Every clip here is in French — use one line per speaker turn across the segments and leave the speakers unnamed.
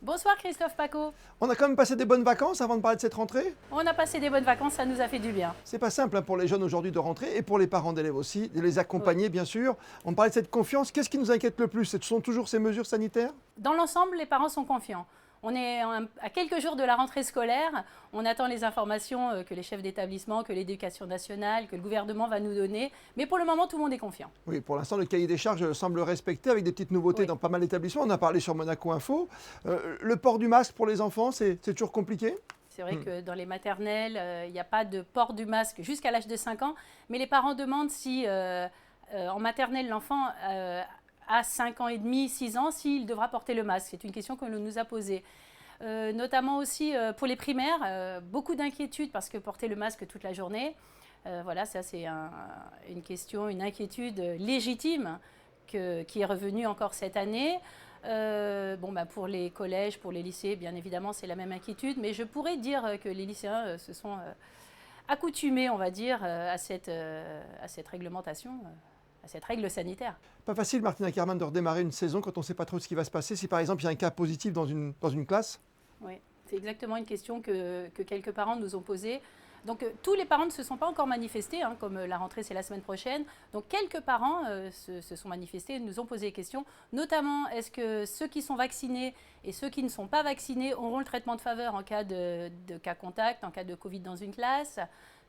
Bonsoir Christophe Paco.
On a quand même passé des bonnes vacances avant de parler de cette rentrée.
On a passé des bonnes vacances, ça nous a fait du bien.
C'est pas simple pour les jeunes aujourd'hui de rentrer et pour les parents d'élèves aussi, de les accompagner bien sûr. On parlait de cette confiance. Qu'est-ce qui nous inquiète le plus? Ce sont toujours ces mesures sanitaires?
Dans l'ensemble, les parents sont confiants. On est à quelques jours de la rentrée scolaire. On attend les informations que les chefs d'établissement, que l'Éducation nationale, que le gouvernement va nous donner. Mais pour le moment, tout le monde est confiant.
Oui, pour l'instant, le cahier des charges semble respecté avec des petites nouveautés dans pas mal d'établissements. On a parlé sur Monaco Info. Le port du masque pour les enfants, c'est toujours compliqué?
C'est vrai que dans les maternelles, il n'y a pas de port du masque jusqu'à l'âge de 5 ans. Mais les parents demandent si, en maternelle, l'enfant à 5 ans et demi, 6 ans, s'il devra porter le masque. C'est une question que l'on nous a posée. Notamment aussi pour les primaires, beaucoup d'inquiétudes parce que porter le masque toute la journée, voilà, ça c'est une question, une inquiétude légitime qui est revenue encore cette année. Pour les collèges, pour les lycées, bien évidemment, c'est la même inquiétude, mais je pourrais dire que les lycéens se sont accoutumés, on va dire, à cette réglementation. À cette règle sanitaire.
Pas facile, Martin Ackermann, de redémarrer une saison quand on ne sait pas trop ce qui va se passer. Si par exemple il y a un cas positif dans une classe?
Oui, c'est exactement une question que quelques parents nous ont posée. Donc tous les parents ne se sont pas encore manifestés, comme la rentrée c'est la semaine prochaine. Donc quelques parents se sont manifestés et nous ont posé des questions, notamment est-ce que ceux qui sont vaccinés et ceux qui ne sont pas vaccinés auront le traitement de faveur en cas de cas contact, en cas de Covid dans une classe?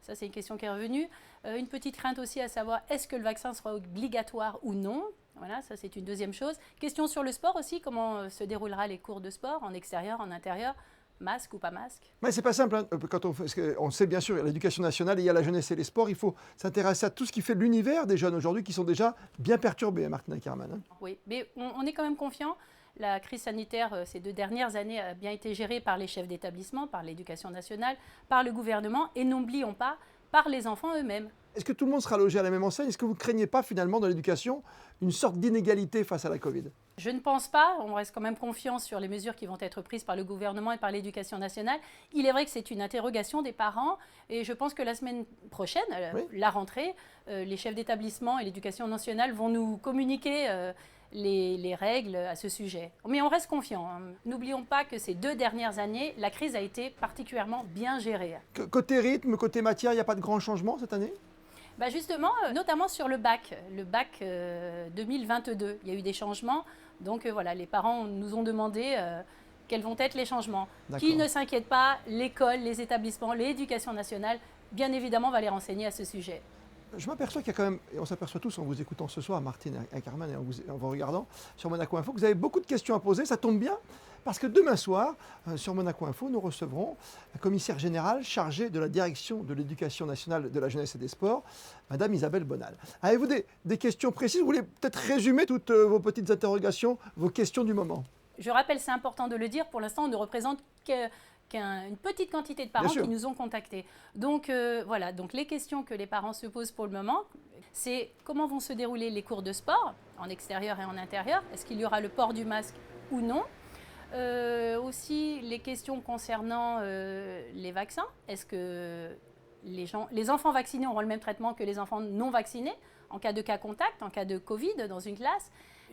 Ça, c'est une question qui est revenue. Une petite crainte aussi à savoir, est-ce que le vaccin sera obligatoire ou non? Voilà, ça c'est une deuxième chose. Question sur le sport aussi, comment se déroulera les cours de sport, en extérieur, en intérieur? Masque ou pas masque?
Mais c'est pas simple. Quand on sait bien sûr, il y a l'éducation nationale, et il y a la jeunesse et les sports. Il faut s'intéresser à tout ce qui fait l'univers des jeunes aujourd'hui qui sont déjà bien perturbés, Martin Ackermann.
Oui, mais on est quand même confiant. La crise sanitaire, ces 2 dernières années, a bien été gérée par les chefs d'établissement, par l'éducation nationale, par le gouvernement et n'oublions pas, par les enfants eux-mêmes.
Est-ce que tout le monde sera logé à la même enseigne? Est-ce que vous ne craignez pas finalement dans l'éducation une sorte d'inégalité face à la Covid?
Je ne pense pas, on reste quand même confiant sur les mesures qui vont être prises par le gouvernement et par l'éducation nationale. Il est vrai que c'est une interrogation des parents et je pense que la semaine prochaine, la rentrée, les chefs d'établissement et l'éducation nationale vont nous communiquer les règles à ce sujet. Mais on reste confiant. N'oublions pas que ces 2 dernières années, la crise a été particulièrement bien gérée.
Côté rythme, côté matière, il n'y a pas de grands changements cette année?
Justement, notamment sur le bac 2022, il y a eu des changements. Donc voilà, les parents nous ont demandé quels vont être les changements. Qu'ils ne s'inquiètent pas, l'école, les établissements, l'éducation nationale, bien évidemment, va les renseigner à ce sujet.
Je m'aperçois qu'il y a quand même, et on s'aperçoit tous en vous écoutant ce soir, Martin Ackermann, et en vous regardant sur Monaco Info, que vous avez beaucoup de questions à poser. Ça tombe bien, parce que demain soir, sur Monaco Info, nous recevrons la commissaire générale chargée de la direction de l'éducation nationale, de la jeunesse et des sports, Madame Isabelle Bonal. Avez-vous des questions précises? Vous voulez peut-être résumer toutes vos petites interrogations, vos questions du moment?
Je rappelle, c'est important de le dire, pour l'instant, on ne représente qu'une petite quantité de parents qui nous ont contactés. Donc voilà, donc les questions que les parents se posent pour le moment, c'est comment vont se dérouler les cours de sport, en extérieur et en intérieur? Est-ce qu'il y aura le port du masque ou non? Aussi les questions concernant les vaccins. Est-ce que les enfants vaccinés auront le même traitement que les enfants non vaccinés en cas de cas contact, en cas de Covid dans une classe?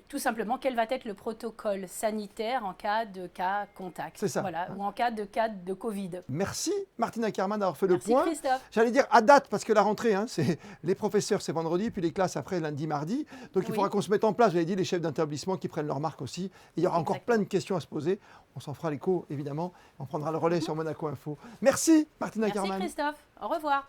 Tout simplement, quel va être le protocole sanitaire en cas de cas contact?
C'est ça.
Voilà, ou en cas de Covid.
Merci Martin Ackermann d'avoir fait le point.
Merci Christophe.
J'allais dire à date, parce que la rentrée, c'est les professeurs c'est vendredi, puis les classes après lundi, mardi. Donc il faudra qu'on se mette en place, j'avais dit, les chefs d'établissement qui prennent leur marque aussi. Il y aura encore plein de questions à se poser. On s'en fera l'écho, évidemment. On prendra le relais sur Monaco Info. Merci Martin Ackermann.
Merci Christophe. Au revoir.